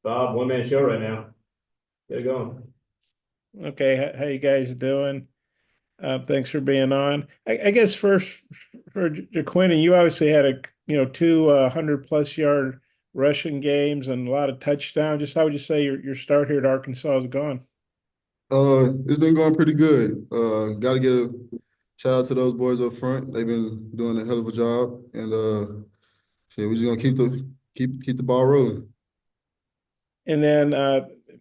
Bob, one man show right now. Get it going. Okay, how you guys doing? Thanks for being on. I guess first for Jaquinty, you obviously had two 100+ yard rushing games and a lot of touchdowns. Just how would you say your start here at Arkansas has gone? It's been going pretty good. Got to get a shout out to those boys up front. They've been doing a hell of a job, and shit, we're just gonna keep the ball rolling. And then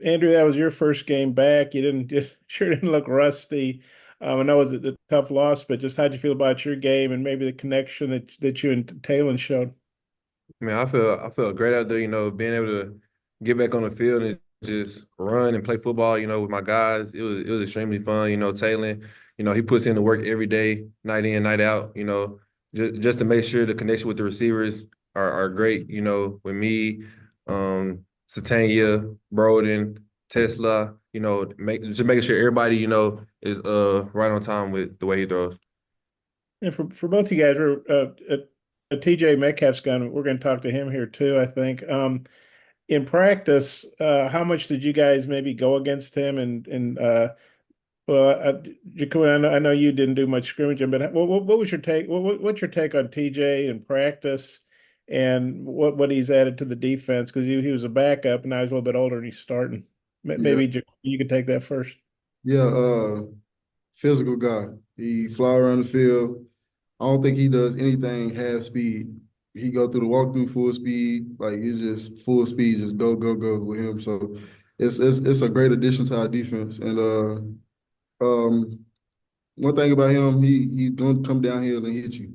Andrew, that was your first game back. You sure didn't look rusty. I know it was a tough loss, but just how'd you feel about your game and maybe the connection that you and Talon showed? Man, I felt great out there, being able to get back on the field and just run and play football, with my guys. It was extremely fun. Taylor, he puts in the work every day, night in, night out, just to make sure the connection with the receivers are great, with me, Satania, Broden, Tesla, just making sure everybody, is right on time with the way he throws. And for both of you guys, TJ Metcalf's gone. We're going to talk to him here too, I think. In practice, how much did you guys maybe go against him? Well, Jacob, I know you didn't do much scrimmaging, but what was your take? What's your take on TJ in practice and what he's added to the defense? Because he was a backup and now he's a little bit older and he's starting. Yeah, Maybe you could take that first. yeah. Physical guy. He fly around the field. I don't think he does anything half speed. He go through the walkthrough full speed, like it's just full speed, just go go go with him. So it's a great addition to our defense. And one thing about him, he's gonna come downhill and hit you.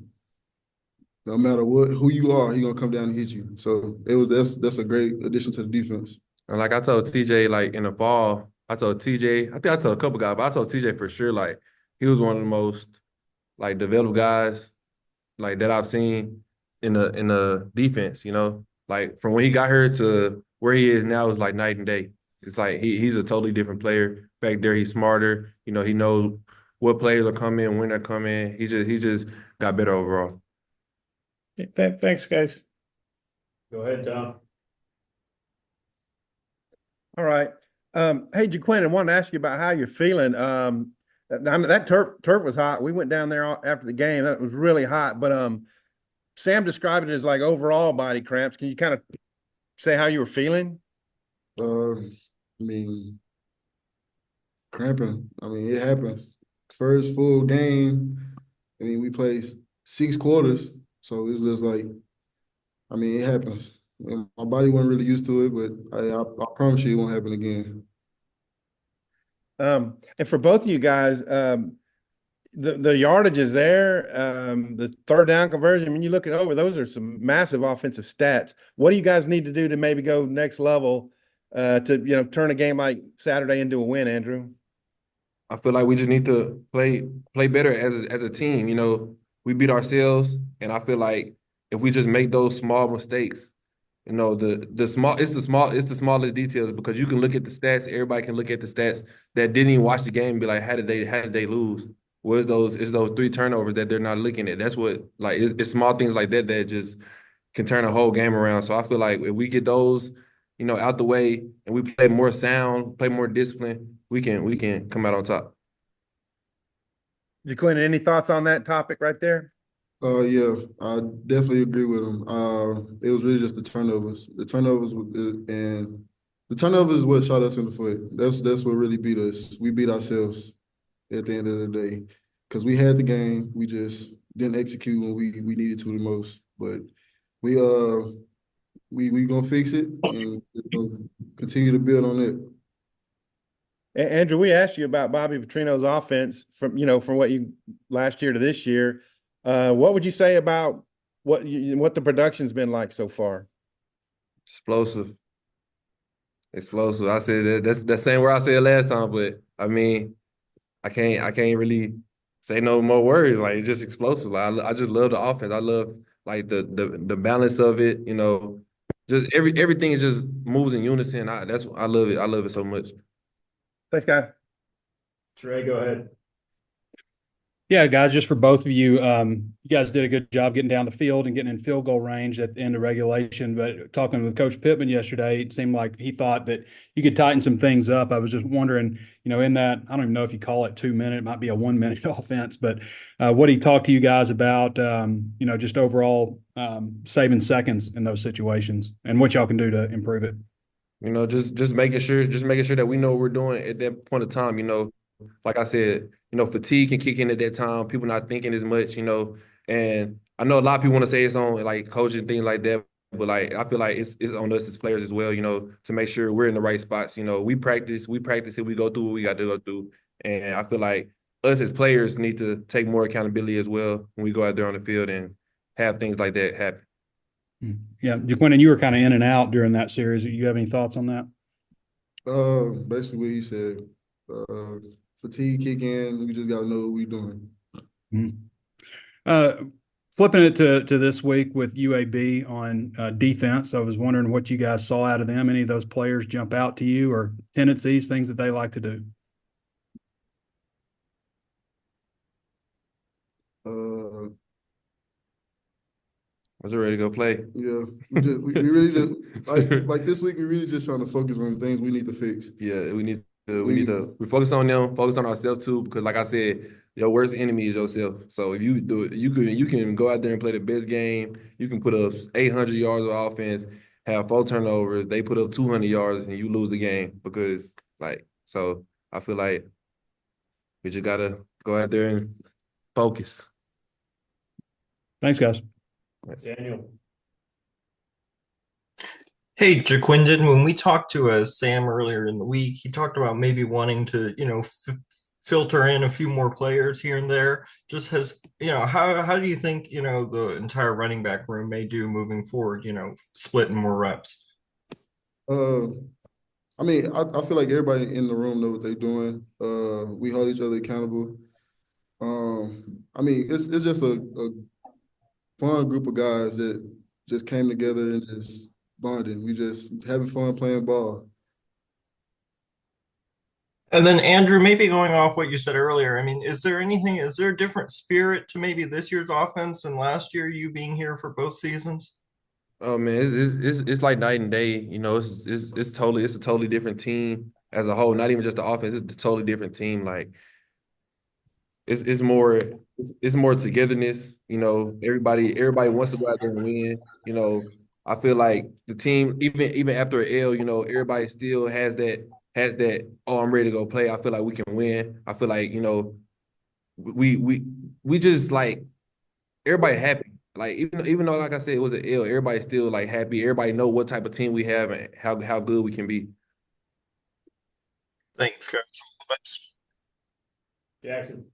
No matter who you are, he's gonna come down and hit you. So that's a great addition to the defense. And like I told TJ, like in the fall, I told TJ, I think I told a couple guys, but I told TJ for sure, like he was one of the most like developed guys like that I've seen in the defense. Like from when he got here to where he is now is like night and day. It's like he's a totally different player. Back there, he's smarter. He knows what players are coming, when they're coming. He just got better overall. Thanks, guys. Go ahead, Tom. All right. Hey, Jaquin, I wanted to ask you about how you're feeling. I mean, that turf was hot. We went down there after the game. That was really hot. But Sam described it as like overall body cramps. Can you kind of say how you were feeling? I mean, cramping. I mean, it happens. First full game. I mean, we played 6 quarters, so it's just like, I mean, it happens. And my body wasn't really used to it, but I promise you, it won't happen again. And for both of you guys, the yardage is there. The third down conversion. When you look it over, those are some massive offensive stats. What do you guys need to do to maybe go next level to turn a game like Saturday into a win, Andrew? I feel like we just need to play better as a team. We beat ourselves, and I feel like if we just make those small mistakes, the smallest details because you can look at the stats. Everybody can look at the stats that didn't even watch the game and be like, how did they lose? It's those three turnovers that they're not looking at. That's what like it's small things like that that just can turn a whole game around. So I feel like if we get those, out the way and we play more sound, play more discipline, we can come out on top. Jaquin, any thoughts on that topic right there? Yeah, I definitely agree with him. It was really just the turnovers. And the turnovers is what shot us in the foot. That's what really beat us. We beat ourselves at the end of the day because we had the game. We just didn't execute when we needed to the most. But we we gonna fix it and we're gonna continue to build on it. Andrew, we asked you about Bobby Petrino's offense from what you last year to this year. What would you say about what the production's been like so far? Explosive, explosive. I said that's the same word I said last time, but I mean, I can't really say no more words. Like it's just explosive. Like I just love the offense. I love like the balance of it. Just everything is just moves in unison. I love it. I love it so much. Thanks, guys. Trey, go ahead. Yeah, guys, just for both of you, you guys did a good job getting down the field and getting in field goal range at the end of regulation. But talking with Coach Pittman yesterday, it seemed like he thought that you could tighten some things up. I was just wondering, in that, I don't even know if you call it 2 minute, it might be a 1 minute offense, but what he talked to you guys about, just overall saving seconds in those situations and what y'all can do to improve it. Just making sure that we know what we're doing at that point of time. Like I said, fatigue can kick in at that time. People not thinking as much. And I know a lot of people want to say it's on like coaching things like that, but like I feel like it's on us as players as well. To make sure we're in the right spots. We practice it, we go through what we got to go through, and I feel like us as players need to take more accountability as well when we go out there on the field and have things like that happen. Yeah, Jaquindon, you were kind of in and out during that series. You have any thoughts on that? Basically what he said. Fatigue kick in. We just got to know what we're doing. Flipping it to this week with UAB on defense, I was wondering what you guys saw out of them. Any of those players jump out to you, or tendencies, things that they like to do? Was ready to go play? Yeah, we really just like this week. We really just trying to focus on things we need to fix. Yeah, we focus on them, focus on ourselves too, because like I said, your worst enemy is yourself. So if you do it, you can go out there and play the best game. You can put up 800 yards of offense, have 4 turnovers. They put up 200 yards, and you lose the game because so I feel like we just gotta go out there and focus. Thanks, guys. Daniel. Hey, Jaquindon, when we talked to Sam earlier in the week, he talked about maybe wanting to, filter in a few more players here and there. Just how do you think, the entire running back room may do moving forward, splitting more reps? I mean, I feel like everybody in the room know what they're doing. We hold each other accountable. I mean, it's just a fun group of guys that just came together and just bonding. We just having fun playing ball. And then Andrew, maybe going off what you said earlier, I mean, is there a different spirit to maybe this year's offense than last year, you being here for both seasons? Oh man, it's like night and day. It's a totally different team as a whole. Not even just the offense; it's a totally different team. Like it's more togetherness. Everybody wants to go out there and win. I feel like the team, even after an L, everybody still has that. Oh, I'm ready to go play. I feel like we can win. I feel like we just like everybody happy. Like even though like I said it was an L, everybody's still like happy. Everybody know what type of team we have and how good we can be. Thanks, guys. Jackson.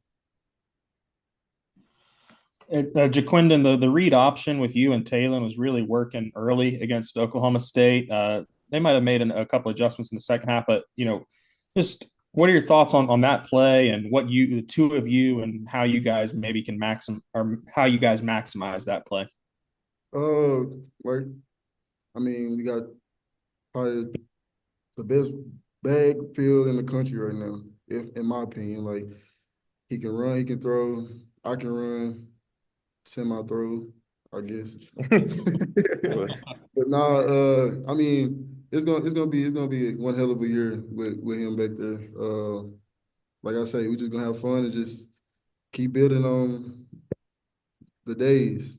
Jaquindon, the read option with you and Talon was really working early against Oklahoma State. They might have made a couple adjustments in the second half, but just what are your thoughts on that play and the two of you, and how you guys maybe can how you guys maximize that play? Like, I mean, we got probably the best bag field in the country right now, if in my opinion. Like, he can run, he can throw, I can run, semi-throw, I guess. But nah, I mean, it's gonna be one hell of a year with him back there. Like I say, we just gonna have fun and just keep building on the days.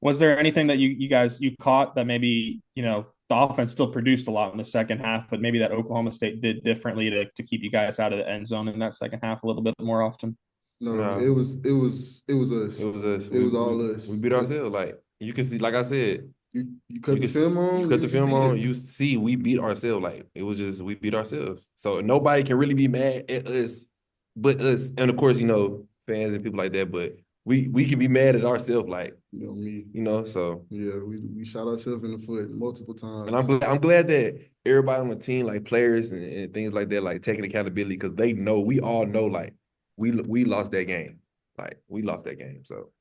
Was there anything that you guys caught that maybe the offense still produced a lot in the second half, but maybe that Oklahoma State did differently to keep you guys out of the end zone in that second half a little bit more often? No, it was us. It was us. It was all us. We beat ourselves. Like you can see, like I said, you cut the film on. You cut the film on. You see, we beat ourselves. Like it was just we beat ourselves. So nobody can really be mad at us, but us. And of course, fans and people like that. But we can be mad at ourselves. Like me. So yeah, we shot ourselves in the foot multiple times. And I'm glad that everybody on the team, like players and things like that, like taking accountability because we all know, like we lost that game. Like we lost that game. So.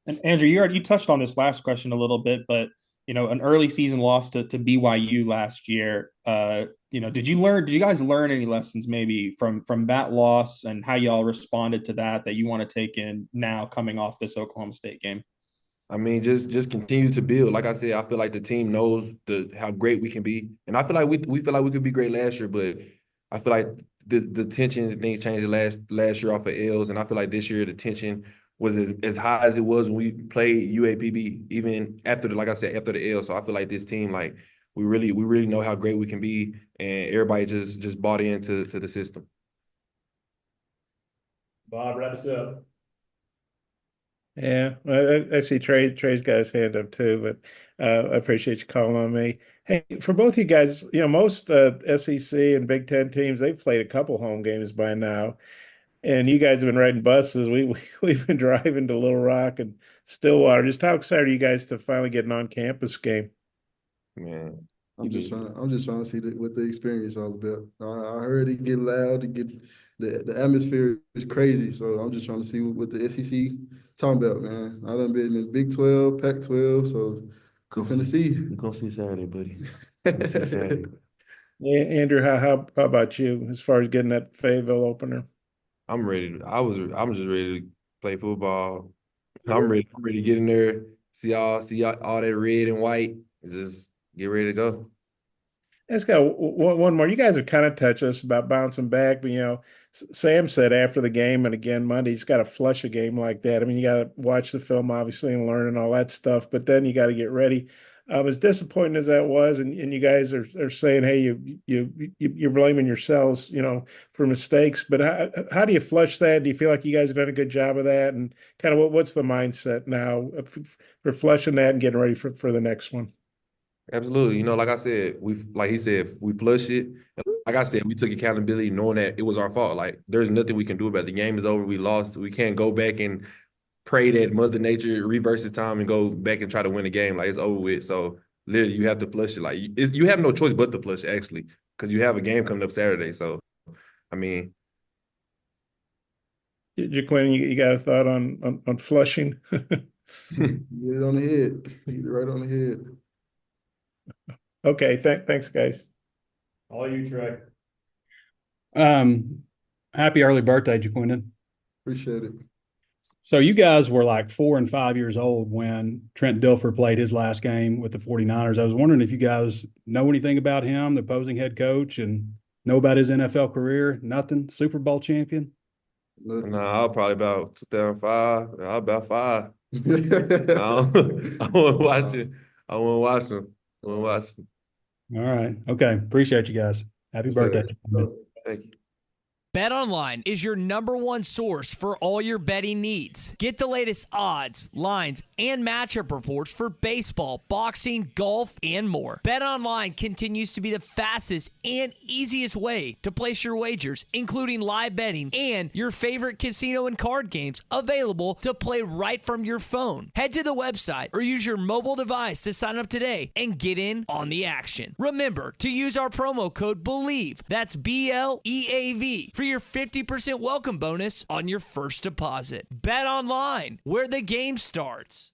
And Andrew, you touched on this last question a little bit, but an early season loss to BYU last year. Did you guys learn any lessons maybe from that loss and how y'all responded to that you want to take in now coming off this Oklahoma State game? I mean, just continue to build. Like I said, I feel like the team knows how great we can be, and I feel like we feel like we could be great last year, but I feel like the tension and things changed last year off of L's, and I feel like this year the tension was as high as it was when we played UAPB, even after like I said, after the L. So I feel like this team, like we really know how great we can be, and everybody just bought into the system. Bob, wrap us up. Yeah, I see Trey's got his hand up too, but I appreciate you calling on me. Hey, for both you guys, most SEC and Big Ten teams, they've played a couple home games by now, and you guys have been riding buses. We've been driving to Little Rock and Stillwater. Just how excited are you guys to finally get an on-campus game? Man, I'm just trying to see what the experience all about. I heard it get loud, the atmosphere is crazy. So I'm just trying to see what the SEC talking about, man. I done been in Big 12, Pac-12, so we're finna see. You're gonna see Saturday, buddy. Gonna see Saturday. Yeah, Andrew, how about you as far as getting that Fayetteville opener? I'm ready. I'm just ready to play football. I'm ready to get in there, see all that red and white, and just get ready to go. Let's go one more. You guys have kind of touched us about bouncing back, but Sam said after the game and again Monday, you just got to flush a game like that. I mean, you got to watch the film obviously and learn and all that stuff, but then you got to get ready. As disappointing as that was, and you guys are saying, hey, you're blaming yourselves, for mistakes. But how do you flush that? Do you feel like you guys have done a good job of that? And kind of what's the mindset now for flushing that and getting ready for the next one? Absolutely. Like I said, like he said, we flushed it. Like I said, we took accountability knowing that it was our fault. Like there's nothing we can do about it. The game is over. We lost. We can't go back and pray that Mother Nature reverses time and go back and try to win the game. Like it's over with. So literally you have to flush it. Like you have no choice but to flush actually, because you have a game coming up Saturday. So, I mean. Jaquin, you got a thought on flushing? Get it on the head. Get it right on the head. Okay, thanks, guys. All you, Trey. Happy early birthday, Jaquindon. Appreciate it. So you guys were like 4 and 5 years old when Trent Dilfer played his last game with the 49ers. I was wondering if you guys know anything about him, the opposing head coach, and know about his NFL career. Nothing? Super Bowl champion? No, I was probably about 2005. I was about 5. I won't watch it. I won't watch him. All right. Okay. Appreciate you guys. Happy birthday. Thank you. BetOnline is your #1 source for all your betting needs. Get the latest odds, lines, and matchup reports for baseball, boxing, golf, and more. BetOnline continues to be the fastest and easiest way to place your wagers, including live betting and your favorite casino and card games available to play right from your phone. Head to the website or use your mobile device to sign up today and get in on the action. Remember to use our promo code BELIEVE, that's BLEAV, for your 50% welcome bonus on your first deposit. Bet online, where the game starts.